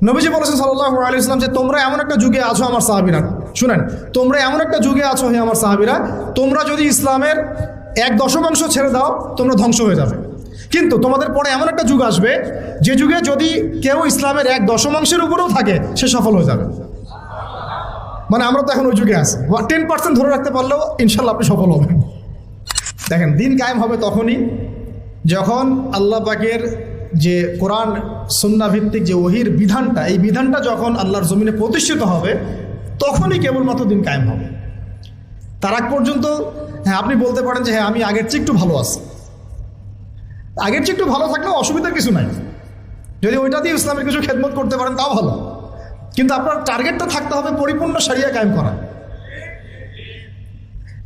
নবীজি বলেছেন সাল্লাল্লাহু আলাইহি ওয়াসাল্লাম যে তোমরা এমন একটা যুগে আছো আমার সাহাবীরা, শুনেন, তোমরা এমন একটা যুগে আছো হে আমার সাহাবীরা, তোমরা যদি ইসলামের 1/10 ছেড়ে দাও তোমরা ধ্বংস হয়ে যাবে। কিন্তু তোমাদের পরে এমন একটা যুগ আসবে যে যুগে যদি কেউ ইসলামের 1/10 উপরেও থাকে সে সফল হয়ে যাবে। মানে আমরা তো এখন ওই যুগে আছি, 10% ধরে রাখতে পারলেও ইনশাল্লাহ আপনি সফল হবেন। দেখেন, দিন কায়েম হবে তখনই যখন আল্লাহ পাকের যে কোরআন সুন্নাহ ভিত্তিক যে ওহির বিধানটা, এই বিধানটা যখন আল্লাহর জমিনে প্রতিষ্ঠিত হবে তখনই কেবলমাত্র দিন কায়েম হবে। তার আগ পর্যন্ত হ্যাঁ আপনি বলতে পারেন যে হ্যাঁ আমি আগের চেয়ে একটু ভালো আছি, আগের চেয়ে একটু ভালো থাকলেও অসুবিধার কিছু নাই, যদি ওইটা দিয়ে ইসলামের কিছু খেদমত করতে পারেন তাও ভালো, কিন্তু আপনার টার্গেটটা থাকতে হবে পরিপূর্ণ শরিয়া কায়েম করা।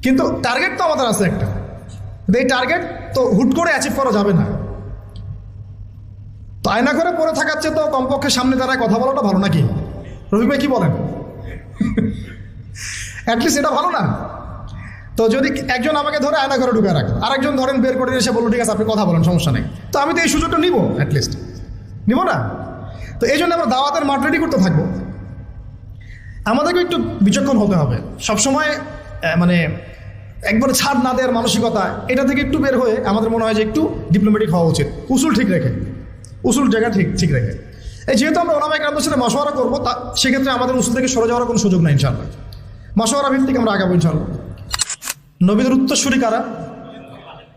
কিন্তু টার্গেট তো আমাদের আছে একটা, এই টার্গেট তো হুট করে অ্যাচিভ করা যাবে না। তো আয়না করে পড়ে থাকার চেয়ে তো কমপক্ষে সামনে দাঁড়ায় কথা বলাটা ভালো, নাকি রফিক ভাই কি বলেন? অ্যাটলিস্ট এটা ভালো না? তো যদি একজন আমাকে ধরে আয়না ঘরে ঢুকে রাখে, আরেকজন ধরেন বের করে এসে বললো ঠিক আছে আপনি কথা বলেন, সমস্যা নেই, তো আমি তো এই সুযোগটা নিব, অ্যাটলিস্ট নিব না? তো এই জন্য আমরা দাওয়াতের মাঠ রেডি করতে থাকবো। আমাদেরকে একটু বিচক্ষণ হতে হবে সবসময়, মানে একবারে ছাড় না দেওয়ার মানসিকতা, এটা থেকে একটু বের হয়ে আমাদের মনে হয় যে একটু ডিপ্লোম্যাটিক হওয়া উচিত, উসুল ঠিক রেখে, উসুল জায়গা ঠিক রেখে। এই যেহেতু আমরা ওলামায়ে কেরামদের সাথে মাশওয়ারা করবো, তা সেক্ষেত্রে আমাদের উসুল থেকে সরে যাওয়ার কোনো সুযোগ নাই ইনশাআল্লাহ। মাশওয়ারা ভিত্তিক আমরা আগাবো ইনশাআল্লাহ। নবীদের উত্তরসূরি কারা?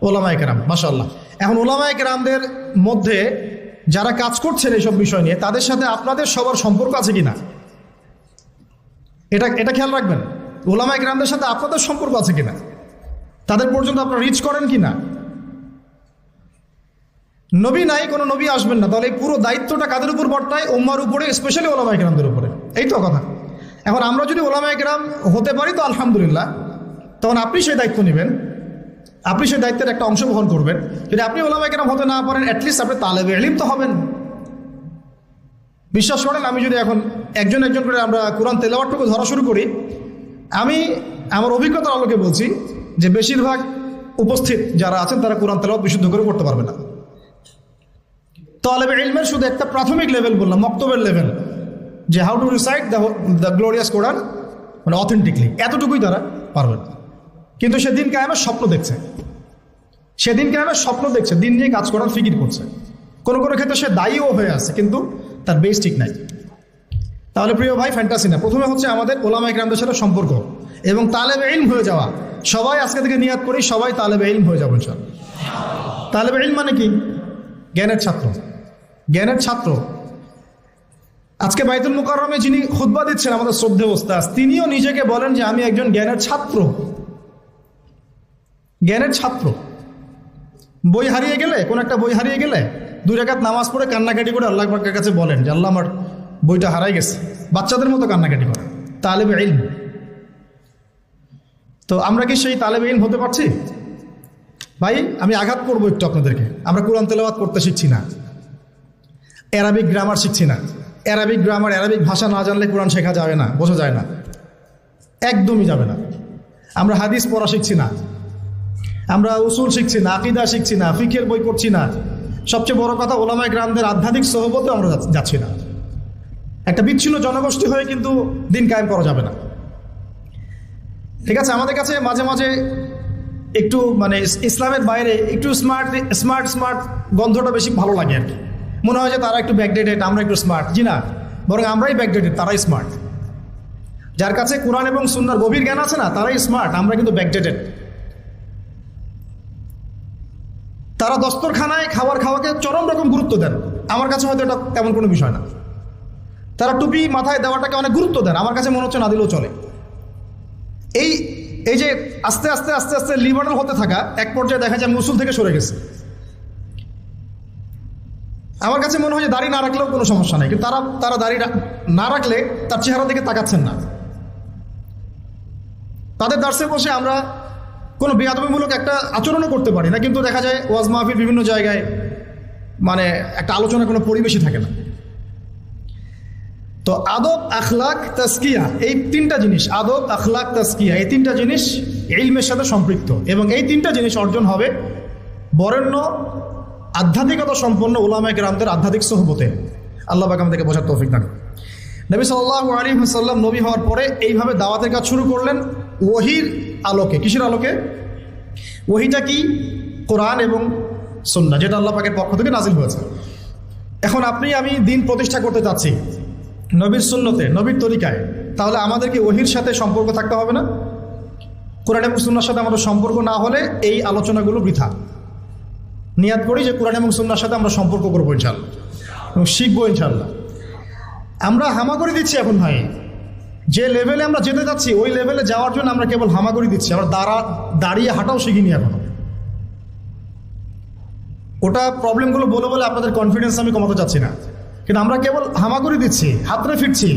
ওলামায়ে কেরাম, মাশাআল্লাহ। এখন ওলামায়ে কেরামদের মধ্যে যারা কাজ করছেন এইসব বিষয় নিয়ে, তাদের সাথে আপনাদের সবার সম্পর্ক আছে কিনা এটা খেয়াল রাখবেন। ওলামায়ে কেরামদের সাথে আপনাদের সম্পর্ক আছে কিনা, তাদের পর্যন্ত আপনারা রিচ করেন কিনা। নবী নাই, কোনো নবী আসবেন না, তাহলে এই পুরো দায়িত্বটা কাদের উপর বর্তায়? উম্মার উপরে, স্পেশালি ওলামায়ে কেরামদের উপরে। এই তো কথা। এখন আমরা যদি ওলামায়ে কেরাম হতে পারি তো আলহামদুলিল্লাহ, তখন আপনি সেই দায়িত্ব নেবেন, আপনি সেই দায়িত্বের একটা অংশ বহন করবেন। যদি আপনি ওলামায়ে কেরাম হতে না পারেন, অ্যাটলিস্ট আপনি তালেবে ইলম তো হবেন। বিশ্বাস করেন, আমি যদি এখন একজন করে আমরা কোরআন তেলাওয়াতটুকু ধরা শুরু করি, আমি আমার অভিজ্ঞতার আলোকে বলছি যে বেশিরভাগ উপস্থিত যারা আছেন তারা কোরআন তেলাওয়াত বিশুদ্ধ করে করতে পারবে না। তালেবে ইলমের শুধু একটা প্রাথমিক লেভেল বললাম, মক্তবের লেভেল, যে how to recite the glorious Quran মানে অথেন্টিকলি, এতটুকুই তারা পারবেন। কিন্তু সে দিন কায়েমের স্বপ্ন দেখছে, সেদিন কায়েমের স্বপ্ন দেখছে, দিন নিয়ে কাজ করার ফিকির করছে, কোনো ক্ষেত্রে সে দায়ীও হয়ে আছে, কিন্তু তার বেস ঠিক নাই। তাহলে প্রিয় ভাই, ফ্যান্টাসি না, প্রথমে হচ্ছে আমাদের ওলামায়ে কেরামদের সাথে সম্পর্ক এবং তালেবে ইলম হয়ে যাওয়া। সবাই আজকে থেকে নিয়াত করি, সবাই তালেবে ইলম হয়ে যাবো ইনশাআল্লাহ। তালেবে ইলম মানে কি? জ্ঞানের ছাত্র, জ্ঞানের ছাত্র। আজকে বাইতুল মুকাররমে যিনি খুতবা দিচ্ছেন আমাদের শ্রদ্ধেয় ওস্তাদ, তিনিও নিজেকে বলেন যে আমি একজন জ্ঞানের ছাত্র, জ্ঞানের ছাত্র। বই হারিয়ে গেলে, কোন একটা বই হারিয়ে গেলে 2 রাকাত নামাজ পড়ে কান্নাকাটি করে আল্লাহ পাকের কাছে বলেন যে আল্লাহ আমার বইটা হারাই গেছে, বাচ্চাদের মতো কান্নাকাটি করে। তালেবে ইলম। তো আমরা কি সেই তালেবে ইলম হতে পারছি? ভাই আমি আঘাত করবো একটু আপনাদেরকে, আমরা কোরআন তেলাওয়াত করতে শিখছি না, অ্যারাবিক গ্রামার শিখছি না। অ্যারাবিক গ্রামার, অ্যারাবিক ভাষা না জানলে কোরআন শেখা যাবে না, বোঝা যায় না, একদমই যাবে না। আমরা হাদিস পড়া শিখছি না, আমরা উসুল শিখছি না, আকীদা শিখছি না, ফিকহের বই পড়ছি না। সবচেয়ে বড় কথা, ওলামায়ে কেরামদের আধ্যাত্মিক সোহবতে আমরা যাচ্ছি না। একটা বিচ্ছিন্ন জনগোষ্ঠী হয়ে কিন্তু দিন কায়েম করা যাবে না। ঠিক আছে, আমাদের কাছে মাঝে মাঝে একটু মানে ইসলামের বাইরে একটু স্মার্ট গন্ধটা বেশি ভালো লাগে আর কি। মনে হয় যে তারা একটু ব্যাকডেটেড, আমরা একটু স্মার্ট। জি না, বরং আমরাই ব্যাকডেটেড, তারাই স্মার্ট। যার কাছে কোরআন এবং সুন্নাহর গভীর জ্ঞান আছে না, তারাই স্মার্ট, আমরা কিন্তু ব্যাকডেটেড। তারা দস্তরখানায় খাওয়াকে চরম রকম গুরুত্ব দেন, আমার কাছে হয়তো এটা তেমন কোনো বিষয় না। তারা টুপি মাথায় দেওয়াটাকে অনেক গুরুত্ব দেন, আমার কাছে মনে হচ্ছে না দিলেও চলে। এই যে আস্তে আস্তে লিবারাল হতে থাকা, এক পর্যায়ে দেখা যায় মুসুল থেকে সরে গেছে। আমার কাছে মনে হয় যে দাড়ি না রাখলেও কোনো সমস্যা নেই, কিন্তু তারা দাড়ি না রাখলে তার চেহারা দিকে তাকাচ্ছেন না। তাদের দার্সে বসে আমরা কোনো বেয়াদবিমূলক একটা আচরণও করতে পারি না, কিন্তু দেখা যায় ওয়াজ মাহফিল বিভিন্ন জায়গায় মানে একটা আলোচনা কোনো পরিবেশই থাকে না। তো আদব, আখলাক, তাজকিয়া, এই 3টা জিনিস, আদব, আখলাক, তাজকিয়া, এই 3টা জিনিস ইলমের সাথে সম্পৃক্ত, এবং এই 3টা জিনিস অর্জন হবে বরেণ্য আধ্যাত্মিকতা সম্পন্ন ওলামায়ে কেরামদের আধ্যাত্মিক সোহবতে। আল্লাহ পাক আমাদেরকে বোঝার তৌফিক দান করুন। নবী সাল্লাল্লাহু আলাইহি ওয়াসাল্লাম নবী হওয়ার পরে এইভাবে দাওয়াতের কাজ শুরু করলেন ওহীর আলোকে। কিসের আলোকে? ওহীটা কি? কোরআন এবং সুন্নাহ, যেটা আল্লাহ পাকের পক্ষ থেকে নাজিল হয়েছে। এখন আপনি আমি দিন প্রতিষ্ঠা করতে চাচ্ছি নবীর সুন্নতে, নবীর তরিকায়, তাহলে আমাদেরকে ওহীর সাথে সম্পর্ক থাকতে হবে না? কোরআন এবং সুন্নাহর সাথে আমাদের সম্পর্ক না হলে এই আলোচনাগুলো বৃথা। নিয়াত করি যে কোরআন এবং সুন্নাহর সাথে আমরা সম্পর্ক করবো ইনশাআল্লাহ এবং শিখবো ইনশাআল্লাহ। আমরা হামাগুড়ি দিচ্ছি এখন ভাই, যে লেভেলে আমরা যেতে যাচ্ছি ওই লেভেলে যাওয়ার জন্য আমরা কেবল হামাগুড়ি দিচ্ছি, আমরা দাঁড়িয়ে হাঁটাও শিখিনি এখনো। ওটা প্রবলেমগুলো বলে বলে আপনাদের কনফিডেন্স আমি কমাতে চাচ্ছি না, কিন্তু আমরা কেবল হামাগুড়ি দিচ্ছি, হাতড়ে ফিরছি,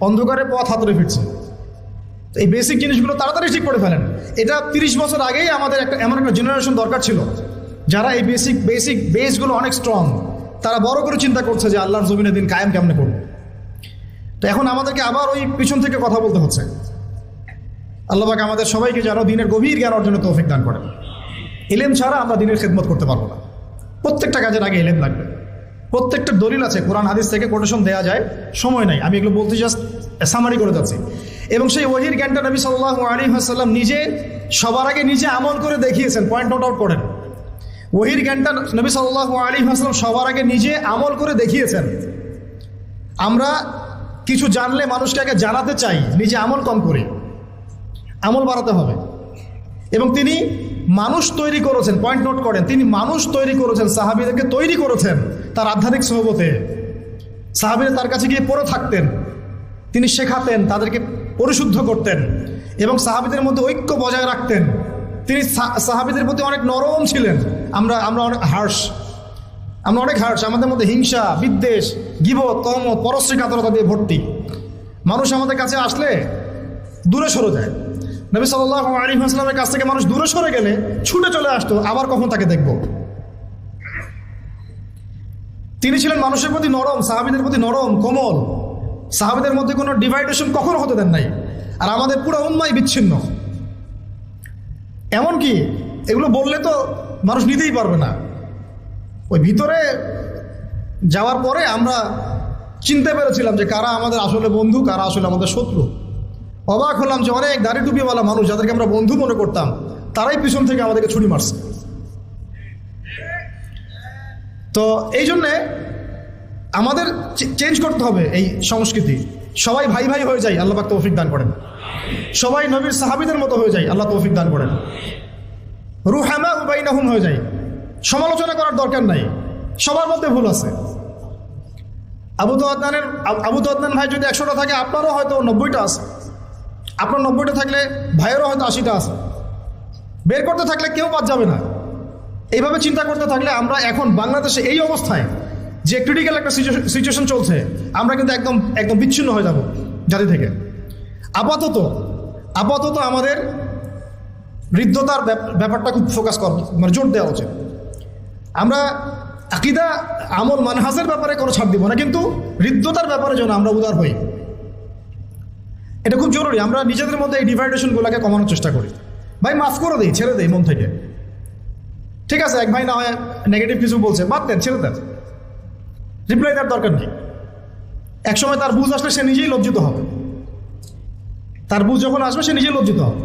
অন্ধকারে পথ হাতড়ে ফিরছি। এই বেসিক জিনিসগুলো তাড়াতাড়ি ঠিক করে ফেলেন। এটা 30 বছর আগেই আমাদের এমন একটা জেনারেশন দরকার ছিল যারা এই বেসিক বেসগুলো অনেক স্ট্রং, তারা বড় করে চিন্তা করছে যে আল্লাহর জমিনে দিন কায়েম কেমনে করবে। তো এখন আমাদেরকে আবার ওই পিছন থেকে কথা বলতে হচ্ছে। আল্লাহ পাক আমাদের সবাইকে যেন দিনের গভীর জ্ঞান অর্জনের তৌফিক দান করেন। ইলম ছাড়া আমরা দিনের খেদমত করতে পারবো না। প্রত্যেকটা কাজের আগে ইলম লাগবে। প্রত্যেকটা দলিল আছে, কোরআন হাদিস থেকে কোটেশন দেওয়া যায়, সময় নাই, আমি এগুলো বলতে জাস্ট সামারি করে যাচ্ছি। এবং সেই ওহীর জ্ঞানটা নবী সাল্লাল্লাহু আলাইহি ওয়াসাল্লাম নিজে সবার আগে নিজে আমল করে দেখিয়েছেন। পয়েন্ট নোট আউট করেন, ওহীর জ্ঞানটা নবী সাল্লাল্লাহু আলাইহি ওয়াসাল্লাম সবার আগে নিজে আমল করে দেখিয়েছেন। আমরা কিছু জানলে মানুষকে আগে জানাতে চাই, নিজে আমল কম করি, আমল বাড়াতে হবে। এবং তিনি মানুষ তৈরি করেছেন, পয়েন্ট নোট করেন, তিনি মানুষ তৈরি করেছেন, সাহাবীদেরকে তৈরি করেছেন তার আধ্যাত্মিক সোহবতে। সাহাবীরা তার কাছে গিয়ে পড়ে থাকতেন, তিনি শেখাতেন, তাদেরকে পরিশুদ্ধ করতেন এবং সাহাবীদের মধ্যে ঐক্য বজায় রাখতেন। তিনি সাহাবীদের প্রতি অনেক নরম ছিলেন। আমরা অনেক হার্শ, আমাদের মধ্যে হিংসা, বিদ্বেষ, গীবত, তহমত, পরশ্রী কাতরতা দিয়ে ভর্তি। মানুষ আমাদের কাছে আসলে দূরে সরে যায়। নবী সাল্লাল্লাহু আলাইহি ওয়াসাল্লামের কাছ থেকে মানুষ দূরে সরে গেলে ছুটে চলে আসতো, আবার কখন তাকে দেখব। তিনি ছিলেন মানুষের প্রতি নরম, সাহাবীদের প্রতি নরম, কোমল। সাহাবীদের মধ্যে কোনো ডিভাইডেশন কখনো হতে দেন নাই। আর আমাদের পুরো উম্মাহ বিচ্ছিন্ন। এমনকি এগুলো বললে তো মানুষ নিতেই পারবে না। ওই ভিতরে যাওয়ার পরে আমরা চিনতে পেরেছিলাম যে কারা আমাদের আসলে বন্ধু, কারা আসলে আমাদের শত্রু। অবাক হলাম যে অনেক দাড়ি টুপিওয়ালা মানুষ যাদেরকে আমরা বন্ধু মনে করতাম, তারাই পিছন থেকে আমাদেরকে ছুরি মারছে। তো এই জন্যে আমাদের চেঞ্জ করতে হবে এই সংস্কৃতি। সবাই ভাই ভাই হয়ে যায়, আল্লাহ পাক তৌফিক দান করেন। সবাই নবীর সাহাবীদের মতো হয়ে যায়, আল্লাহ তৌফিক দান করেন। রুহামা বাইনাহুম হয়ে যায়, সমালোচনা করার দরকার নাই, সবার মধ্যে ভুল আছে। আবু আদনান ভাই যদি 100টা থাকে, আপনারও হয়তো 90টা আছে। আপনার 90টা থাকলে ভাইয়েরও হয়তো 80টা আছে। বের করতে থাকলে কেউ বাদ যাবে না। এইভাবে চিন্তা করতে থাকলে আমরা এখন বাংলাদেশে এই অবস্থায় যে ক্রিটিক্যাল একটা সিচুয়েশন চলছে, আমরা কিন্তু একদম বিচ্ছিন্ন হয়ে যাব জাতি থেকে। আপাতত আমাদের হৃদ্যতার ব্যাপারটা খুব ফোকাস মানে জোর দেওয়া উচিত। আমরা আকীদা, আমল, মানহাজের ব্যাপারে কোনো ছাড় দিব না, কিন্তু হৃদ্যতার ব্যাপারে যেন আমরা উদার হই, এটা খুব জরুরি। আমরা নিজেদের মধ্যে এই ডিভাইডেশনগুলোকে কমানোর চেষ্টা করি। ভাই মাফ করে দিই, ছেড়ে দেই মন থেকে। ঠিক আছে, এক ভাই না হয় নেগেটিভ কিছু বলছে, বাদ দেন, ছেড়ে দেন, রিপ্লাই দেওয়ার দরকার নেই। একসময় তার বুঝ আসলে সে নিজেই লজ্জিত হবে। তার বুঝ যখন আসবে সে নিজেই লজ্জিত হবে।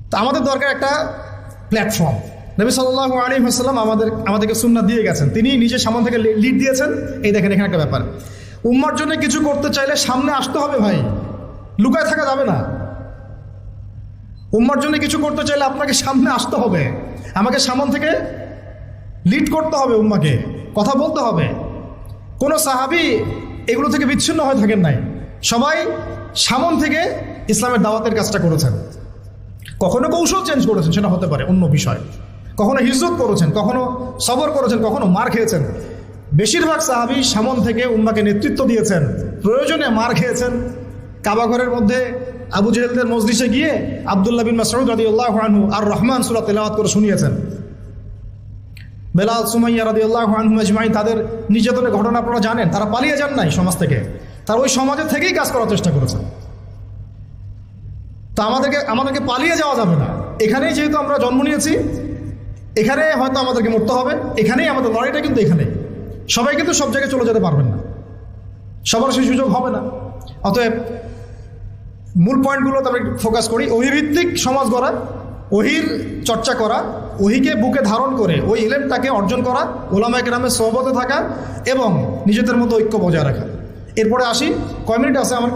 তো আমাদের দরকার একটা প্ল্যাটফর্ম। নবী সাল্লাল্লাহু আলাইহি ওয়াসাল্লাম আমাদেরকে সুন্নাহ দিয়ে গেছেন, তিনি নিজে সামনে থেকে লিড দিয়েছেন। এই দেখেন, এখানে একটা ব্যাপার, উম্মার জন্য কিছু করতে চাইলে সামনে আসতে হবে ভাই, লুকায় থাকা যাবে না। উম্মার জন্য কিছু করতে চাইলে আপনাকে সামনে আসতে হবে, আমাকে সামন থেকে লিড করতে হবে, উম্মাকে কথা বলতে হবে। কোনো সাহাবী এগুলো থেকে বিচ্ছিন্ন হয়ে থাকেন নাই, সবাই সামন থেকে ইসলামের দাওয়াতের কাজটা করেছেন। কখনো কৌশল চেঞ্জ করেছেন, সেটা হতে পারে অন্য বিষয়। কখনো হিজরত করেছেন, কখনো সবর করেছেন, কখনো মার খেয়েছেন। বেশিরভাগ সাহাবী সামন থেকে উম্মাকে নেতৃত্ব দিয়েছেন, প্রয়োজনে মার খেয়েছেন। কাবা ঘরের মধ্যে আবু জেহেলদের মজলিসে গিয়ে আব্দুল্লাহ বিন মাসউদ রাদিয়াল্লাহু আনহু আর রহমান সূরা তেলাওয়াত করে শুনিয়েছেন। বেলাল, সুমাইয়া রাদিয়াল্লাহু আনহুম আজমাইন, তাদের নির্যাতনের ঘটনা আপনারা জানেন। তারা পালিয়ে যান নাই সমাজ থেকে, তারা ওই সমাজের থেকেই কাজ করার চেষ্টা করেছেন। তা আমাদেরকে পালিয়ে যাওয়া যাবে না। এখানেই যেহেতু আমরা জন্ম নিয়েছি, এখানে হয়তো আমাদেরকে মরতে হবে, এখানেই আমাদের লড়াইটা কিন্তু এখানেই। সবাই কিন্তু সব জায়গায় চলে যেতে পারবেন না, সবার সেই সুযোগ হবে না। অতএব মূল পয়েন্টগুলো আমরা ফোকাস করি। ওহীভিত্তিক সমাজ গড়া, ওহীর চর্চা করা, ওহীকে বুকে ধারণ করে ওই ইলমটাকে অর্জন করা, উলামায়ে কেরামের সোহবতে থাকা এবং নিজেদের মতো ঐক্য বজায় রাখা। এরপরে আসি, কয় মিনিট আছে আমার?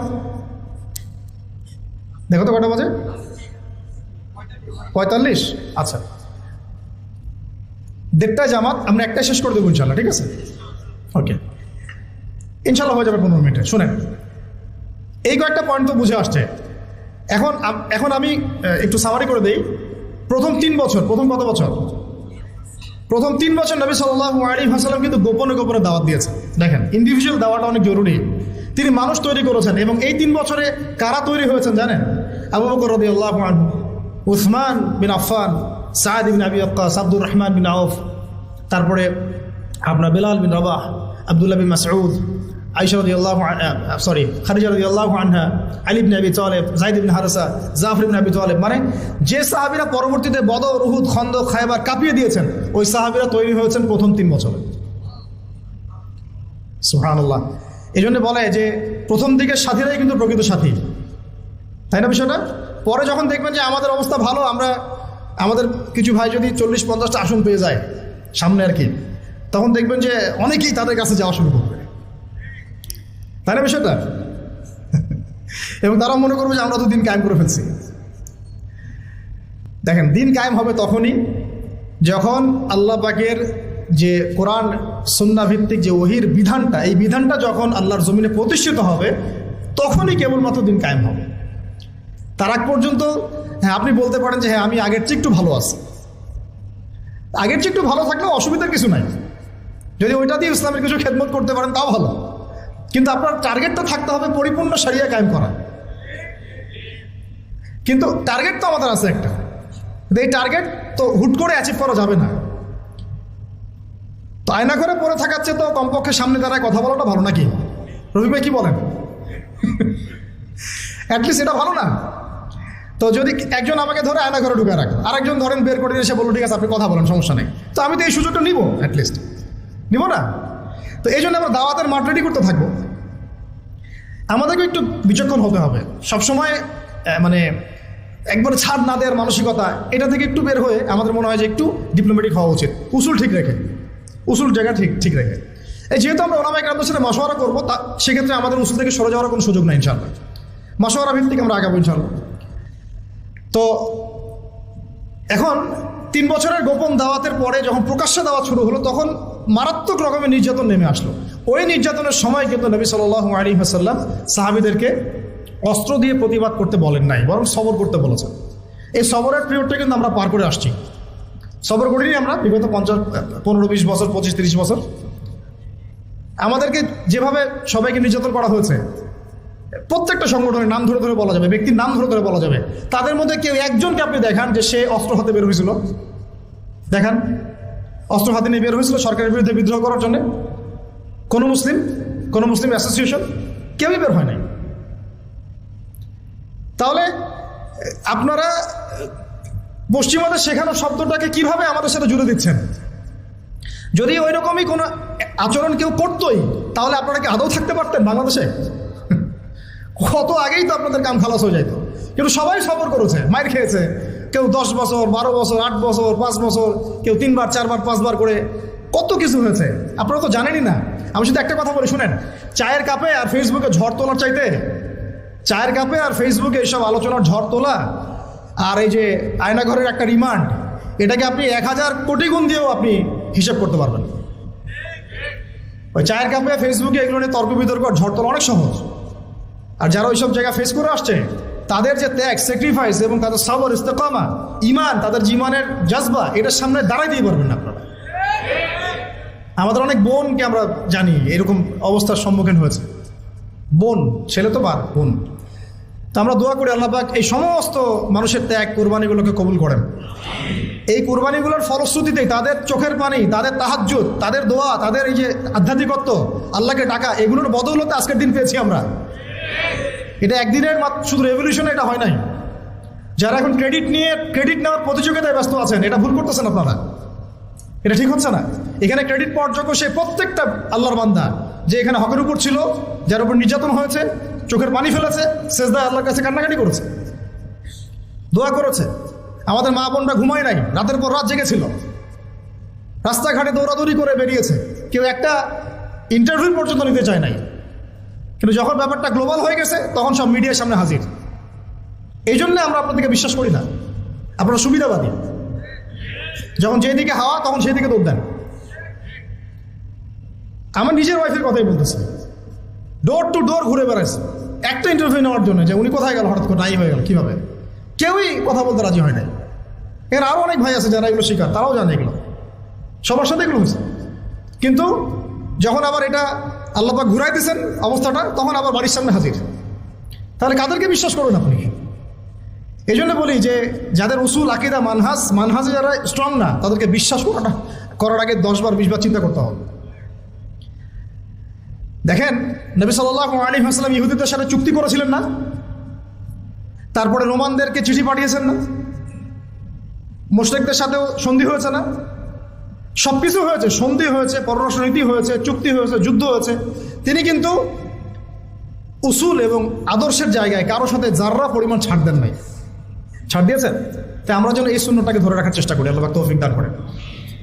দেখো তো কটা বাজে? 45। আচ্ছা, 1:30টায় জামাত, আমরা 1টায় শেষ করে দেবো ইনশাল্লাহ, ঠিক আছে? ওকে, ইনশাল্লাহ হয়ে যাবে 15 মিনিটে। শুনেন, এই কয়েকটা পয়েন্ট তো বুঝে আসছে। এখন আমি একটু সামারি করে দেই। প্রথম 3 বছর, প্রথম কত বছর? প্রথম 3 বছর নবী সাল্লাল্লাহু আলাইহি ওয়াসাল্লাম কিন্তু গোপনে গোপনে দাওয়াত দিয়েছেন। দেখেন, ইন্ডিভিজুয়াল দাওয়াটা অনেক জরুরি। তিনি মানুষ তৈরি করেছেন, এবং এই 3 বছরে কারা তৈরি হয়েছেন জানেন? আবু বকর রাদিয়াল্লাহু আনহু, উসমান বিন আফফান, সাদ ইবনে আবি ওয়াক্কাস, আব্দুর রহমান বিন আউফ, তারপরে আপনার বেলাল বিন রাবাহ, আব্দুল্লাহ বিন মাসউদ, আয়েশা রাদিয়াল্লাহু খাদিজা রাদিয়াল্লাহু আনহা, আলী ইবনে আবি তালেব, যায়েদ ইবনে হারেসা, জাফর ইবনে আবি তালেব। মানে যে সাহাবীরা পরবর্তীতে বদর, উহুদ, খন্দক, খায়বার কাঁপিয়ে দিয়েছেন, ওই সাহাবীরা তৈরি হয়েছেন প্রথম 3 বছরে। সুবহানাল্লাহ। এই জন্য বলে যে প্রথম দিকের সাথীরাই কিন্তু প্রকৃত সাথী, তাই না বিষয়টা? পরে যখন দেখবেন যে আমাদের অবস্থা ভালো, আমাদের কিছু ভাই যদি 40-50টা আসন পেয়ে যায় সামনে আর কি, তখন দেখবেন যে অনেকেই তাদের কাছে যাওয়া শুরু করবে, তাই না বিষয়টা? এবং তারা মনে করবে যে আমরা তো দিন কায়েম করে ফেলছি। দেখেন, দিন কায়েম হবে তখনই যখন আল্লাহ পাকের যে কোরআন সুন্নাহ ভিত্তিক যে ওহীর বিধানটা, এই বিধানটা যখন আল্লাহর জমিনে প্রতিষ্ঠিত হবে, তখনই কেবলমাত্র দিন কায়েম হবে। তার আগ পর্যন্ত হ্যাঁ আপনি বলতে পারেন যে হ্যাঁ আমি আগের চেয়ে একটু ভালো আছি, আগের চেয়ে একটু ভালো থাকলেও অসুবিধার কিছু নাই। যদি ওইটা দিয়ে ইসলামের কিছু খেদমত করতে পারেন তাও ভালো, কিন্তু আপনার টার্গেটটা থাকতে হবে পরিপূর্ণ শরিয়া কায়েম করা। কিন্তু টার্গেট তো আমাদের আছে একটা, এই টার্গেট তো হুট করে অ্যাচিভ করা যাবে না। তো আয়না করে পড়ে থাকার চেয়ে তো কমপক্ষে সামনে দাঁড়ায় কথা বলাটা ভালো, নাকি রফিক ভাই কি বলেন? অ্যাটলিস্ট এটা ভালো না? তো যদি একজন আমাকে ধরে আয়না ঘরে ঢুকে রাখে, আরেকজন ধরেন বের করে এসে বললো ঠিক আছে আপনি কথা বলেন, সমস্যা নেই, তো আমি তো এই সুযোগটা নিব, অ্যাটলিস্ট নিব না? তো এই জন্য আমরা দাওয়াতের মাঠ রেডি করতে থাকবো। আমাদেরকে একটু বিচক্ষণ হতে হবে সবসময়, মানে একবারে ছাড় না দেওয়ার মানসিকতা, এটা থেকে একটু বের হয়ে আমাদের মনে হয় যে একটু ডিপ্লোম্যাটিক হওয়া উচিত, উসুল ঠিক রেখে, উসুল জায়গা ঠিক রেখে। এই যেহেতু আমরা ওলামায়ে কেরামদের সাথে মাশওয়ারা করবো, তা সেক্ষেত্রে আমাদের উসুল থেকে সরে যাওয়ার কোনো সুযোগ নাই ইনশাআল্লাহ। মাশওয়ারা ভিত্তিক আমরা আগাবো ইনশাআল্লাহ। তো এখন 3 বছরের গোপন দাওয়াতের পরে যখন প্রকাশ্যে দাওয়াত শুরু হলো, তখন মারাত্মক রকমের নির্যাতন নেমে আসলো। ওই নির্যাতনের সময় কিন্তু নবী সাল্লাল্লাহু আলাইহি ওয়াসাল্লাম সাহাবীদেরকে অস্ত্র দিয়ে প্রতিবাদ করতে বলেন নাই, বরং সবর করতে বলেছেন। এই সবরের পিরিয়ডটা কিন্তু আমরা পার করে আসছি। সবর করিনি আমরা বিগত 15-20 বছর, 25-30 বছর। আমাদেরকে যেভাবে সবাইকে নির্যাতন করা হয়েছে, প্রত্যেকটা সংগঠনের নাম ধরে ধরে বলা যাবে, ব্যক্তির নাম ধরে ধরে বলা যাবে, তাদের মধ্যে কেউ একজনকে আপনি দেখান যে সে অস্ত্র হাতে বের হয়েছিল, দেখান অস্ত্র হাতে নিয়ে বের হয়েছিল সরকারের বিরুদ্ধে বিদ্রোহ করার জন্য? কোনো মুসলিম অ্যাসোসিয়েশন কেউই বের হয় নাই। তাহলে আপনারা পশ্চিমাদের শেখানো শব্দটাকে কিভাবে আমাদের সাথে জুড়ে দিচ্ছেন? যদি ওই রকমই কোনো আচরণ কেউ করতোই, তাহলে আপনারা কি আদৌ থাকতে পারতেন বাংলাদেশে? কত আগেই তো আপনাদের কাম খালাস হয়ে যাইত। কিন্তু সবাই সবর করেছে, মাইর খেয়েছে, কেউ 10 বছর, 12 বছর, 8 বছর, 5 বছর, কেউ 3 বার, 4 বার, 5 বার করে, কত কিছু হয়েছে আপনারা তো জানেনই না। আমি শুধু একটা কথা বলি শুনেন, চায়ের কাপে আর ফেসবুকে ঝড় তোলার চাইতে, চায়ের কাপে আর ফেসবুকে এইসব আলোচনার ঝড় তোলা আর এই যে আয়নাঘরের একটা রিমান্ড, এটাকে আপনি 1000 কোটি গুণ দিয়েও আপনি হিসাব করতে পারবেন। ওই চায়ের কাপে ফেসবুকে এগুলো নিয়ে তর্ক বিতর্ক ঝড় তোলা অনেক সহজ। আর যারা ওইসব জায়গা ফেস করে আসছে, তাদের যে ত্যাগ, স্যাক্রিফাইস এবং তাদের সবর, ইস্তেকামা, ইমান, তাদের জীবনের জজবা, এটার সামনে দাঁড়াই দিয়ে পারবেন না আপনারা। আমাদের অনেক বোনকে আমরা জানি এরকম অবস্থার সম্মুখীন হয়েছে, বোন, ছেলে তো বাদ, বোন। তো আমরা দোয়া করি আল্লাহ পাক এই সমস্ত মানুষের ত্যাগ, কোরবানিগুলোকে কবুল করেন। এই কোরবানিগুলোর ফলশ্রুতিতেই তাদের চোখের পানি, তাদের তাহাজ্জুদ, তাদের দোয়া, তাদের এই যে আধ্যাত্মিকত্ব, আল্লাহকে ডাকা, এগুলোর বদৌলতে আজকের দিন পেয়েছি আমরা। এটা একদিনের শুধু রেভলিউশনে এটা হয় নাই। যারা এখন ক্রেডিট নেওয়ার প্রতিযোগিতায় ব্যস্ত আছেন, এটা ভুল করতেছেন আপনারা। এটা ঠিক হচ্ছে না। এখানে ক্রেডিট পাওয়ার যোগ্য সে প্রত্যেকটা আল্লাহর বান্দা যে এখানে হকের উপর ছিল, যার উপর নির্যাতন হয়েছে, চোখের পানি ফেলেছে, সেজদায় আল্লাহর কাছে কান্নাকাটি করেছে, দোয়া করেছে। আমাদের মা বোনরা ঘুমায় নাই, রাতের পর রাত জেগেছিল, রাস্তাঘাটে দৌড়াদৌড়ি করে বেরিয়েছে, কেউ একটা ইন্টারভিউ পর্যন্ত নিতে চায় নাই। কিন্তু যখন ব্যাপারটা গ্লোবাল হয়ে গেছে তখন সব মিডিয়ার সামনে হাজির। এই জন্য আমরা আপনাদেরকে বিশ্বাস করি না, আপনারা সুবিধাবাদী। যখন যেদিকে হাওয়া তখন সেই দিকে দৌড় দেন। আমার নিজের ওয়াইফের কথাই বলতেছে, ডোর টু ডোর ঘুরে বেড়াইছে একটা ইন্টারভিউ নেওয়ার জন্য, যে উনি কোথায় গেল, হঠাৎ করে নাই হয়ে গেল কীভাবে, কেউই কথা বলতে রাজি হয় নাই। এর আরও অনেক ভাই আছে যারা এগুলো শিকার, তারাও জানে এগুলো, সবার সাথে এগুলো হয়েছে। কিন্তু যখন আবার এটা আল্লাহ পাক ঘুরাই দিয়েছেন অবস্থাটা, তখন আবার বাড়ির সামনে হাজির। তাহলে কাদেরকে বিশ্বাস করবেন আপনি? এই জন্য বলি যে যাদের উসুল, আকিদা, মানহাজে যারা স্ট্রং না, তাদেরকে বিশ্বাস করার আগে 10 বার 20 বার চিন্তা করতে হবে। দেখেন, নবী সাল্লাল্লাহু আলাইহি ওয়াসাল্লাম ইহুদিদের সাথে চুক্তি করেছিলেন না? তারপরে রোমানদেরকে চিঠি পাঠিয়েছেন না? মুশরিকদের সাথেও সন্ধি হয়েছে না? সব কিছু হয়েছে, সন্ধি হয়েছে, পররাষ্ট্রনীতি হয়েছে, চুক্তি হয়েছে, যুদ্ধ হয়েছে। তিনি কিন্তু উসুল এবং আদর্শের জায়গায় কারোর সাথে যাররা পরিমাণ ছাড় দেন নাই। ছাড় দিয়েছেন? তাই আমরা যেন এই সুন্নতটাকে ধরে রাখার চেষ্টা করি। আল্লাহ পাক তৌফিক দান করেন।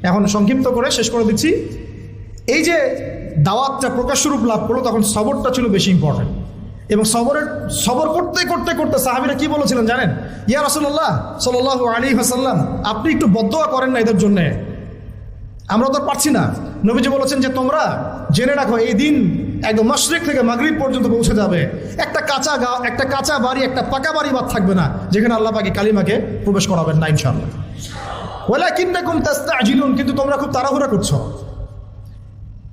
এখন সংক্ষিপ্ত করে শেষ করে দিচ্ছি। এই যে দাওয়াতটা প্রকাশ্য রূপ লাভ করলো, তখন সবরটা ছিল বেশি ইম্পর্টেন্ট। এবং সবর করতে করতে করতে সাহাবীরা কি বলেছিলেন জানেন? ইয়া রাসূলুল্লাহ সাল্লাল্লাহু আলাইহি ওয়াসাল্লাম, আপনি একটু বদদোয়া করেন না এদের জন্যে, আমরা তো পারছি না। নবীজি বলেছেন যে তোমরা জেনে রাখো, এই দিন একদম মাশরিক থেকে মাগরিব পর্যন্ত পৌঁছে যাবে, একটা কাঁচা বাড়ি, একটা পাকা বাড়ি বাদ থাকবে না যেখানে আল্লাহ পাক কালিমাকে প্রবেশ করাবেন না ইনশাআল্লাহ। ওয়ালাকিন্নাকুম তাস্তাজিলুন, কিন্তু তোমরা খুব তাড়াহুড়া করছো।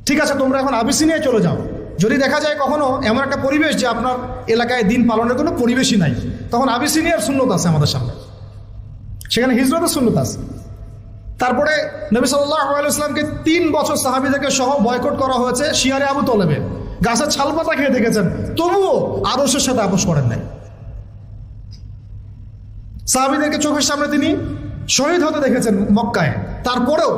ঠিক আছে, তোমরা এখন আবিসিনিয়ায় চলে যাও। যদি দেখা যায় কখনো এমন একটা পরিবেশ যে আপনার এলাকায় দিন পালনের কোনো পরিবেশই নাই, তখন আবিসিনিয়ার সুন্নত আছে আমাদের সামনে, সেখানে হিজরতের সুন্নত আছে। তারপরে নবী সাল্লাল্লাহু আলাইহি ওয়াসাল্লামকে 3 বছর সাহাবীদেরকে সহ বয়কট করা হয়েছে শিয়ারে আবু তলেবে। গাছের ছালপাতা খেয়ে দেখেছেন, তবুও আদর্শের সাথে আপোষ করেন নাই। সাহাবীদেরকে চোখের সামনে তিনি শহীদ হতে দেখেছেন মক্কায়, তারপরেও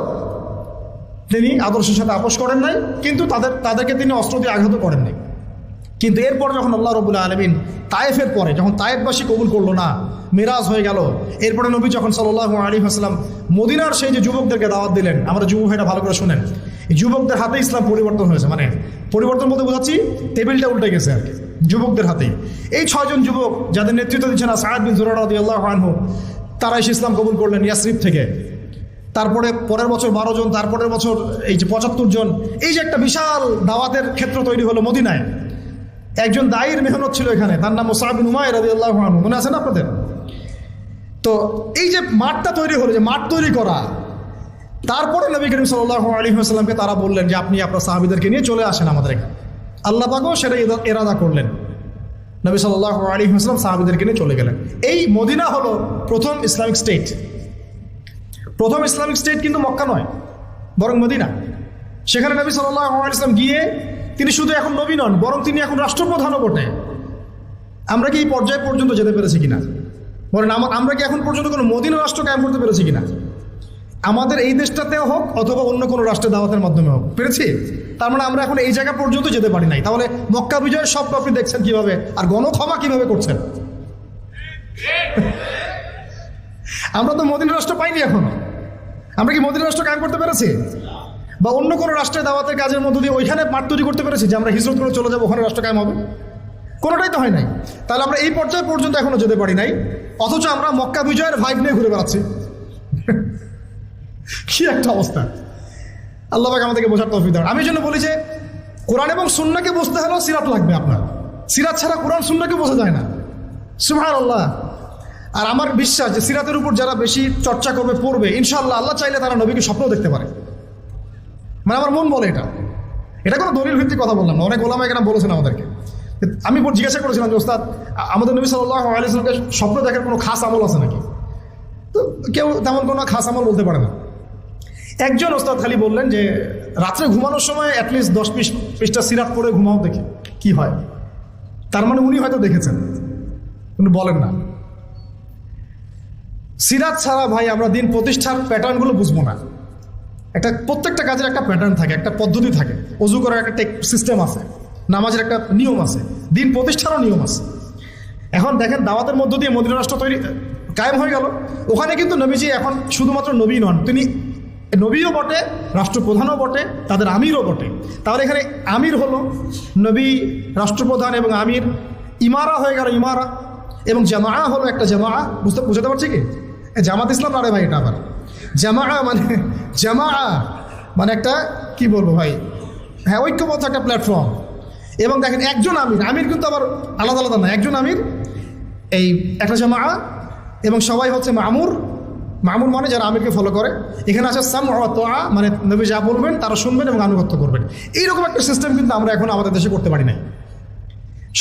তিনি আদর্শের সাথে আপোষ করেন নাই, কিন্তু তাদেরকে তিনি অস্ত্র দিয়ে আঘাতও করেন নাই। কিন্তু এরপর যখন আল্লাহ রাব্বুল আলামিন তায়েফের পরে যখন তায়েফবাসী কবুল করলো না, মিরাজ হয়ে গেল, এরপরে নবী যখন সাল্লাল্লাহু আলাইহি ওয়াসাল্লাম মদিনার সেই যে যুবকদেরকে দাওয়াত দিলেন, আমরা যুবক ভাইরা ভালো করে শুনেন, এই যুবকদের হাতে ইসলাম পরিবর্তন হয়েছে। মানে পরিবর্তন বলতে বোঝাচ্ছি টেবিলটা উল্টে গেছে আর কি, যুবকদের হাতেই। এই 6 জন যুবক যাদের নেতৃত্ব দিচ্ছেন সাআদ বিন যুরারা রাদিয়াল্লাহু আনহু, তারা এসে ইসলাম কবুল করলেন ইয়াসরিব থেকে। তারপরে পরের বছর 12 জন, তারপরের বছর এই যে 75 জন। এই যে একটা বিশাল দাওয়াতের ক্ষেত্র তৈরি হলো মদিনায়। একজন দায়ীর মেহনত ছিল এখানে, তার নাম মুসআব বিন উমাইর রাদিয়াল্লাহু আনহু, মনে আছে না আপনাদের? তো এই যে মাঠটা তৈরি হলো, যে মাঠ তৈরি করা, তারপরে নবী করিম সাল্লাল্লাহু আলাইহি ওয়াসাল্লামকে তারা বললেন যে আপনি আপনার সাহাবীদেরকে নিয়ে চলে আসেন আমাদের এখানে। আল্লাহ পাকও সেটা ইরাদা করলেন, নবী সাল্লাল্লাহু আলাইহি ওয়াসাল্লাম সাহাবীদেরকে নিয়ে চলে গেলেন। এই মদিনা হলো প্রথম ইসলামিক স্টেট। প্রথম ইসলামিক স্টেট কিন্তু মক্কা নয়, বরং মদিনা। সেখানে নবী সাল্লাল্লাহু আলাইহি ওয়াসাল্লাম গিয়ে তিনি শুধু এখন নবী নন, বরং তিনি এখন রাষ্ট্রপ্রধানও বটে। আমরা কি এই পর্যায় পর্যন্ত যেতে পেরেছি কিনা বলেন? আমরা কি এখন পর্যন্ত কোনো মদিনা রাষ্ট্র কায়েম করতে পেরেছি কিনা? আমাদের এই দেশটাতেও হোক অথবা অন্য কোনো রাষ্ট্রের দাওয়াতের মাধ্যমে হোক, পেরেছি? তার মানে আমরা এখন এই জায়গা পর্যন্ত যেতে পারি নাই। তাহলে মক্কা বিজয়ের সব আপনি দেখছেন কিভাবে, আর গণক্ষমা কিভাবে করছেন। আমরা তো মদিনা রাষ্ট্র পাইনি এখনো। আমরা কি মদিনা রাষ্ট্র কায়েম করতে পেরেছি? বা অন্য কোনো রাষ্ট্রের দাওয়াতের কাজের মধ্য দিয়ে ওইখানে মাঠ তৈরি করতে পেরেছি যে আমরা হিজরত করে চলে যাবো, ওখানে রাষ্ট্র কায়েম হবে? কোনোটাই তো হয় নাই। তাহলে আমরা এই পর্যায়ে পর্যন্ত এখনো যেতে পারি নাই, অথচ আমরা মক্কা বিজয়ের ভাইব নিয়ে ঘুরে বেড়াচ্ছি। কি একটা অবস্থা! আল্লাহ পাক আমাদেরকে বোঝার তৌফিক দান। আমি জন্য বলি যে কোরআন এবং সুন্নাহকে বুঝতে হলেও সিরাত লাগবে আপনার। সিরাত ছাড়া কোরআন সুন্নাহকে বোঝা যায় না। সুবহানাল্লাহ। আর আমার বিশ্বাস যে সিরাতের উপর যারা বেশি চর্চা করবে, পড়বে, ইনশাআল্লাহ আল্লাহ চাইলে তারা নবীকে স্বপ্ন দেখতে পারে। মানে আমার মন বলে এটা কোনো দলিল ভিত্তিক কথা বললাম না। অনেক ওলামা এখানে বলেছেন আমাদেরকে। আমি জিজ্ঞাসা করেছিলাম যে ওস্তাদ, আমাদের নবী সাল্লাল্লাহু আলাইহি ওয়াসাল্লামকে স্বপ্ন দেখার কোনো খাস আমল আছে নাকি? তো কেউ তেমন কোনো খাস আমল বলতে পারে না। একজন ওস্তাদ খালি বললেন যে রাত্রে ঘুমানোর সময় অ্যাটলিস্ট 10 পৃষ্ঠা সিরাত পড়ে ঘুমাও, দেখে কি হয়। তার মানে উনি হয়তো দেখেছেন, কিন্তু বলেন না। সিরাত ছাড়া ভাই আমরা দিন প্রতিষ্ঠার প্যাটার্নগুলো বুঝবো না। একটা প্রত্যেকটা কাজের একটা প্যাটার্ন থাকে, একটা পদ্ধতি থাকে, অজু করার একটা সিস্টেম আছে, নামাজের একটা নিয়ম আছে, দিন প্রতিষ্ঠারও নিয়ম আছে। এখন দেখেন দাওয়াতের মধ্য দিয়ে মদিনা রাষ্ট্র কায়েম হয়ে গেল। ওখানে কিন্তু নবীজি এখন শুধুমাত্র নবী নন, তিনি নবীও বটে, রাষ্ট্রপ্রধানও বটে, তাদের আমিরও বটে। তাহলে এখানে আমির হলো নবী, রাষ্ট্রপ্রধান এবং আমির, ইমারা হয়ে গেল ইমারা, এবং জামা হলো একটা জামা। বুঝতে পারছি কি? জামাত ইসলাম না রে ভাই, এটা আবার জামা মানে একটা কি বলবো ভাই, হ্যাঁ ঐক্যবদ্ধ একটা প্ল্যাটফর্ম। এবং দেখেন একজন আমির কিন্তু আবার আলাদা আলাদা না, একজন আমির এই একটা জামা, এবং সবাই হচ্ছে মামুর মানে যারা আমিরকে ফলো করে। এখানে আছে সাম ওয়া তোয়া, মানে নবী যা বলবেন তারা শুনবেন এবং আনুগত্য করবেন। এইরকম একটা সিস্টেম কিন্তু আমরা এখন আমাদের দেশে করতে পারি না।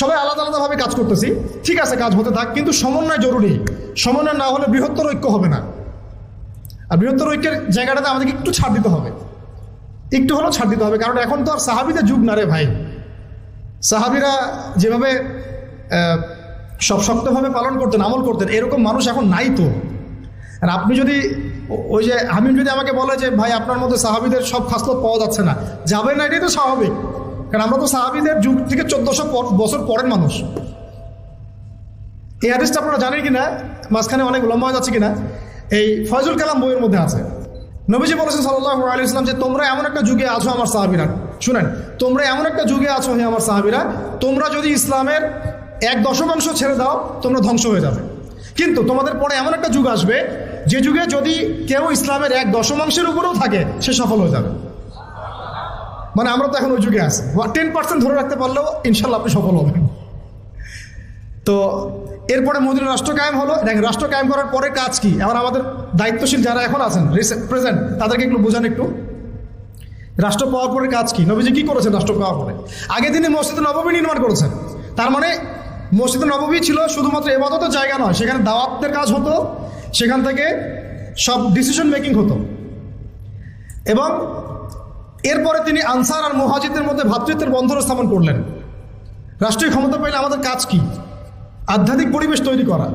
সবাই আলাদা আলাদাভাবে কাজ করতেছি, ঠিক আছে, কাজ হতে থাক, কিন্তু সমন্বয় জরুরি। সমন্বয় না হলে বৃহত্তর ঐক্য হবে না। আর বৃহত্তর ঐক্যের জায়গাটাতে আমাদেরকে একটু ছাড় দিতে হবে, একটু হলেও ছাড় দিতে হবে। কারণ এখন তো আর সাহাবিদের যুগ না রে ভাই। সাহাবিরা যেভাবে সব শক্তভাবে পালন করতেন, আমল করতেন, এরকম মানুষ এখন নাই তো। আর আপনি যদি ওই যে হামিম যদি আমাকে বলে যে ভাই আপনার মধ্যে সাহাবিদের সব খাসলত পাওয়া যাচ্ছে না, যাবে না, এটাই তো স্বাভাবিক। কারণ আমরা তো সাহাবিদের যুগ থেকে 1400 বছর পরের মানুষ। এই হাদিসটা আপনারা জানেন কিনা, মাঝখানে অনেক লম্বা হয়ে যাচ্ছে কিনা, এই ফয়জুল কালাম বইয়ের মধ্যে আছে। নবীজি বলেছেন সাল্লাল্লাহু আলাইহি ওয়াসাল্লাম যে তোমরা এমন একটা যুগে আছো আমার সাহাবীরা, শুনেন, তোমরা এমন একটা যুগে আছো হে আমার সাহাবীরা, তোমরা যদি ইসলামের 1/10 ছেড়ে দাও তোমরা ধ্বংস হয়ে যাবে। কিন্তু তোমাদের পরে এমন একটা যুগ আসবে যে যুগে যদি কেউ ইসলামের 1/10 উপরেও থাকে সে সফল হয়ে যাবে। মানে আমরা তো এখন ওই যুগে আছি। 10% ধরে রাখতে পারলেও ইনশাল্লাহ আপনি সফল হবেন। তো এরপরে মদিনা রাষ্ট্র কায়েম হলো। রাষ্ট্র কায়েম করার পরে কাজ কি? এবার আমাদের দায়িত্বশীল যারা এখন আছেন প্রেজেন্ট, তাদেরকে একটু বোঝান একটু, রাষ্ট্র পাওয়ার পরে কাজ কি, নবীজি কি করেছেন রাষ্ট্র পাওয়ার পরে? আগে তিনি মসজিদে নববী নির্মাণ করেছেন। তার মানে মসজিদে নববী ছিল শুধুমাত্র ইবাদতের জায়গা নয়, সেখানে দাওয়াতের কাজ হতো, সেখান থেকে সব ডিসিশন মেকিং হতো। এবং এরপরে তিনি আনসার আর মুহাজিরদের মধ্যে ভ্রাতৃত্বের বন্ধন স্থাপন করলেন। রাষ্ট্রীয় ক্ষমতা পাইলে আমাদের কাজ কি? আধ্যাত্মিক পরিবেশ তৈরি করা,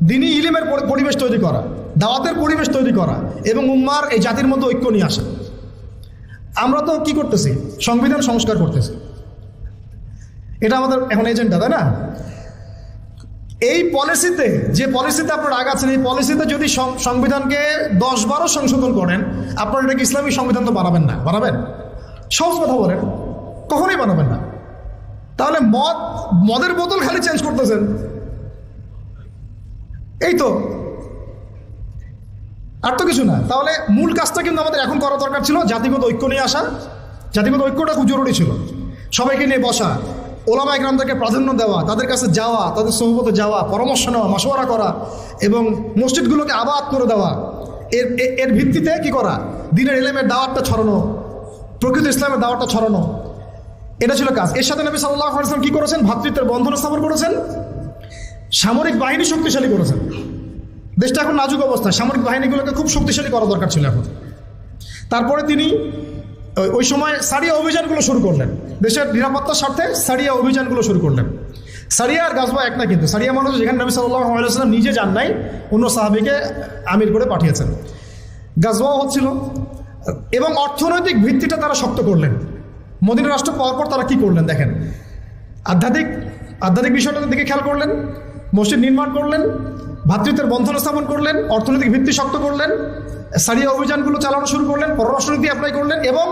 দ্বীনি ইলমের পরিবেশ তৈরি করা, দাওয়াতের পরিবেশ তৈরি করা, এবং উম্মার এই জাতির মধ্যে ঐক্য নিয়ে আসা। আমরা তো কি করতেছি? সংবিধান সংস্কার করতেছি। এটা আমাদের এখন এজেন্ডা, তাই না? এই পলিসিতে, যে পলিসিতে আপনারা আগাচ্ছেন, এই পলিসিতে যদি সংবিধানকে 10-12 সংশোধন করেন, আপনারা এটাকে ইসলামী সংবিধান তো বানাবেন না। বানাবেন? সহজ কথা বলেন, কখনোই বানাবেন না। তাহলে মদের বোতল খালি চেঞ্জ করতেছেন, এই তো, আর তো কিছু না। তাহলে মূল কাজটা কিন্তু আমাদের এখন করা দরকার ছিল, জাতিগত ঐক্য নিয়ে আসা। জাতিগত ঐক্যটা খুব জরুরি ছিল। সবাইকে নিয়ে বসা, ওলামা ইকরামদেরকে প্রাধান্য দেওয়া, তাদের কাছে যাওয়া, তাদের সোহবতে যাওয়া, পরামর্শ নেওয়া, মাশওয়ারা করা, এবং মসজিদগুলোকে আবাদ করে দেওয়া। এর ভিত্তিতে কি করা? দ্বীনের ইলমের দাওয়াতটা ছড়ানো, প্রকৃত ইসলামের দাওয়াতটা ছড়ানো, এটা ছিল কাজ। এর সাথে নবী সাল্লাল্লাহু আলাইহি ওয়াসাল্লাম কি করেছেন? ভ্রাতৃত্বের বন্ধন স্থাপন করেছেন, সামরিক বাহিনী শক্তিশালী করেছেন। দেশটা এখন নাজুক অবস্থা, সামরিক বাহিনীগুলোকে খুব শক্তিশালী করা দরকার ছিল এখন। তারপরে তিনি ওই সময় সারিয়া অভিযানগুলো শুরু করলেন, দেশের নিরাপত্তার স্বার্থে সারিয়া অভিযানগুলো শুরু করলেন। সারিয়া আর গাজওয়া এক না, কিন্তু সারিয়া মানে যেখানে নবী সাল্লাল্লাহু আলাইহি ওয়াসাল্লাম নিজে যান নাই, অন্য সাহাবীকে আমির করে পাঠিয়েছেন। গাজওয়া হচ্ছিল, এবং অর্থনৈতিক ভিত্তিটা তারা শক্ত করলেন। মদিনা রাষ্ট্র পাওয়ার পর তারা কি করলেন দেখেন, আধ্যাত্মিক বিষয়টার দিকে খেয়াল করলেন, মসজিদ নির্মাণ করলেন, ভ্রাতৃত্বের বন্ধন স্থাপন করলেন, অর্থনৈতিক ভিত্তি শক্ত করলেন, সারিয়া অভিযানগুলো চালানো শুরু করলেন, পররাষ্ট্রনীতি অ্যাপ্লাই করলেন, এবং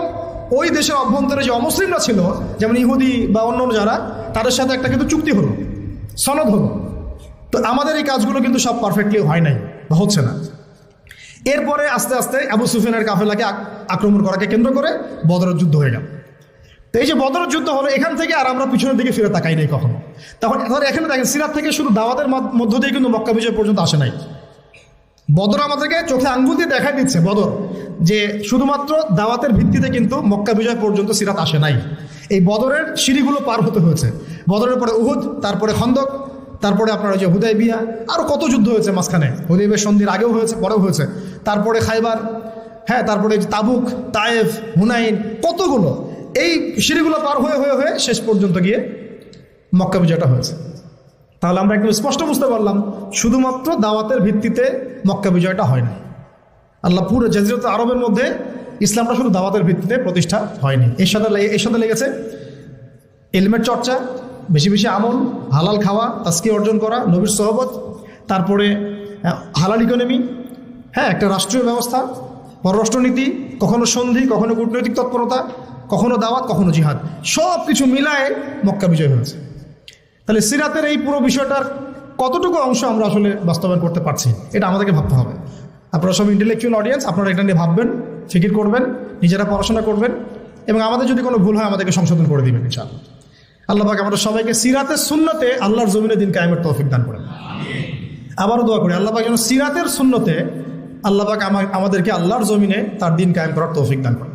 ওই দেশের অভ্যন্তরে যে অমুসলিমরা ছিল, যেমন ইহুদি বা অন্য যারা, তাদের সাথে একটা কিন্তু চুক্তি হলো, সনদ হলো। তো আমাদের এই কাজগুলো কিন্তু সব পারফেক্টলি হয় নাই বা হচ্ছে না। এরপরে আস্তে আস্তে আবু সুফিয়ানের কাফেলাকে আক্রমণ করাকে কেন্দ্র করে বদরের যুদ্ধ হয়ে গেল। তো এই যে বদরের যুদ্ধ হলো, এখান থেকে আর আমরা পিছনের দিকে ফিরে তাকাই নাই কখনো। তখন এখানে দেখেন, সিরাত থেকে শুধু দাওয়াতের মধ্য দিয়ে কিন্তু মক্কা বিজয় পর্যন্ত আসে নাই। বদর আমাদেরকে চোখে আঙ্গুল দিয়ে দেখাই দিচ্ছে, বদর, যে শুধুমাত্র দাওয়াতের ভিত্তিতে কিন্তু মক্কা বিজয় পর্যন্ত সিরাত আসে নাই। এই বদরের সিঁড়িগুলো পার হতে হয়েছে। বদরের পরে উহুদ, তারপরে খন্দক, তারপরে আপনার ওই যে হুদাইবিয়া, আরও কত যুদ্ধ হয়েছে মাঝখানে। হুদাইবিয়ার সন্ধির আগেও হয়েছে, পরেও হয়েছে, তারপরে খাইবার, হ্যাঁ, তারপরে তাবুক, তায়েফ, হুনাইন, কতগুলো। এই সিঁড়িগুলো পার হয়ে হয়ে হয়ে শেষ পর্যন্ত গিয়ে মক্কা বিজয়টা হয়েছে। তাহলে আমরা একদম স্পষ্ট বুঝতে পারলাম, শুধুমাত্র দাওয়াতের ভিত্তিতে মক্কা বিজয়টা হয় না। আল্লাহ পুরো জাজিরাতুল আরবের মধ্যে ইসলামটা শুধু দাওয়াতের ভিত্তিতে প্রতিষ্ঠা হয়নি। এর সাথে লেগেছে ইলমের চর্চা, বেশি বেশি আমল, হালাল খাওয়া, তাস্কি অর্জন করা, নবীর সোহবত, তারপরে হালাল ইকোনমি, হ্যাঁ, একটা রাষ্ট্রীয় ব্যবস্থা, পররাষ্ট্রনীতি, কখনো সন্ধি, কখনো কূটনৈতিক তৎপরতা, কখনো দাওয়াত, কখনো জিহাদ, সব কিছু মিলায়ে মক্কা বিজয় হয়েছে। তাহলে সিরাতের এই পুরো বিষয়টার কতটুকু অংশ আমরা আসলে বাস্তবায়ন করতে পারছি, এটা আমাদেরকে ভাবতে হবে। আপনারা সব ইন্টেলেকচুয়াল অডিয়েন্স, আপনারা এটা নিয়ে ভাববেন, ফিকির করবেন, নিজেরা পড়াশোনা করবেন, এবং আমাদের যদি কোনো ভুল হয় আমাদেরকে সংশোধন করে দিবেন ইনশাআল্লাহ। আল্লাহ পাক আমাদের সবাইকে সিরাতের সুন্নতে আল্লাহর জমিনে দিন কায়েমের তৌফিক দান করেন। আবারও দোয়া করি আল্লাহ পাক যেন সিরাতের সুন্নতে আল্লাহ পাক আমাদেরকে আল্লাহর জমিনে তার দিন কায়েম করার তৌফিক দান করেন।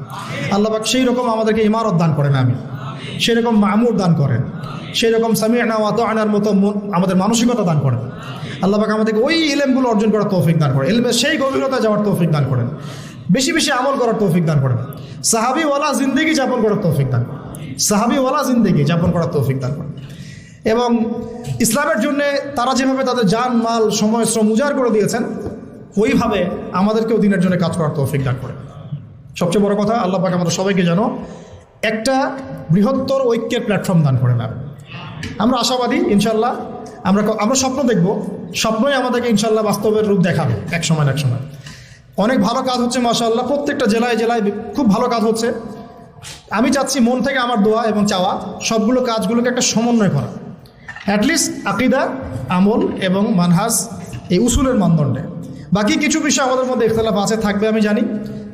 আল্লাহ পাক সেই রকম আমাদেরকে ইমারত দান করেন, আমি সেই রকম মামুর দান করেন, সেই রকম সামি'না ওয়া আতা'নার মতো আমাদের মানসিকতা দান করেন। আল্লাহ পাক আমাদেরকে ওই ইলমগুলো অর্জন করার তৌফিক দান করেন, ইলমের সেই গভীরতায় যাওয়ার তৌফিক দান করেন, বেশি বেশি আমল করার তৌফিক দান করেন, সাহাবীওয়ালা জিন্দেগি যাপন করার তৌফিক দান করেন, সাহাবীওয়ালা জিন্দেগি যাপন করার তৌফিক দান করেন। এবং ইসলামের জন্যে তারা যেভাবে তাদের জান, মাল, সময়, শ্রম উজাড় করে দিয়েছেন, ওইভাবে আমাদেরকেও দিনের জন্য কাজ করার তৌফিক দান করেন। সবচেয়ে বড় কথা, আল্লাহ পাক আমাদের সবাইকে যেন একটা বৃহত্তর ঐক্যের প্ল্যাটফর্ম দান করেন। আমরা আশাবাদী ইনশাল্লাহ, আমরা স্বপ্ন দেখব, স্বপ্নই আমাদেরকে ইনশাল্লাহ বাস্তবের রূপ দেখাবে এক সময় না এক সময়। অনেক ভালো কাজ হচ্ছে মাশাআল্লাহ, প্রত্যেকটা জেলায় জেলায় খুব ভালো কাজ হচ্ছে। আমি চাচ্ছি, মন থেকে আমার দোয়া এবং চাওয়া, সবগুলো কাজগুলোকে একটা সমন্বয় করা, অ্যাটলিস্ট আকীদা, আমল এবং মানহাজ, এই উসুলের মানদণ্ডে। বাকি কিছু বিষয় আমাদের মধ্যে ইখতিলাফ আছে, থাকবে, আমি জানি।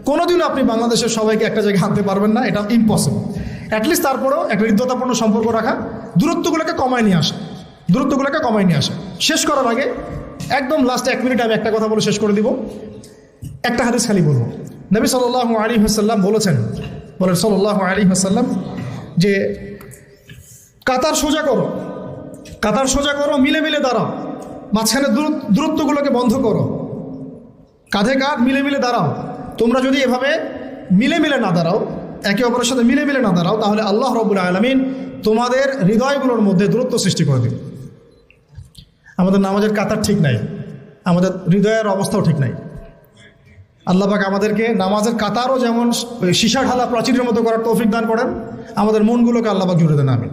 কোনোদিনও আপনি বাংলাদেশের সবাইকে একটা জায়গায় আনতে পারবেন না, এটা ইম্পসিবল। অ্যাটলিস্ট তারপরেও একটা হৃদ্যতাপূর্ণ সম্পর্ক রাখা, দূরত্বগুলোকে কমায় নিয়ে আসা। শেষ করার আগে একদম লাস্ট 1 মিনিট আমি একটা কথা বলে শেষ করে দিব। একটা হাদিস খালি বলবো। নবী সাল্লাল্লাহু আলাইহি ওয়াসাল্লাম বলেন সাল্লাল্লাহু আলাইহি ওয়াসাল্লাম যে কাতার সোজা করো, মিলে মিলে দাঁড়াও, মাঝখানে দূরত্বগুলোকে বন্ধ করো, কাঁধে কাঁধ মিলে মিলে দাঁড়াও। তোমরা যদি এভাবে মিলে মিলে না দাঁড়াও, একে অপরের সাথে মিলে মিলে না দাঁড়াও, তাহলে আল্লাহ রাব্বুল আলামিন তোমাদের হৃদয়গুলোর মধ্যে দূরত্ব সৃষ্টি করে দিবে। আমাদের নামাজের কাতার ঠিক নাই, আমাদের হৃদয়ের অবস্থাও ঠিক নাই। আল্লাহ পাক আমাদেরকে নামাজের কাতারও যেমন সীসা ঢালা প্রাচীরের মতো করার তৌফিক দান করেন, আমাদের মনগুলোকে আল্লাহ পাক জুড়ে দেন। আমিন।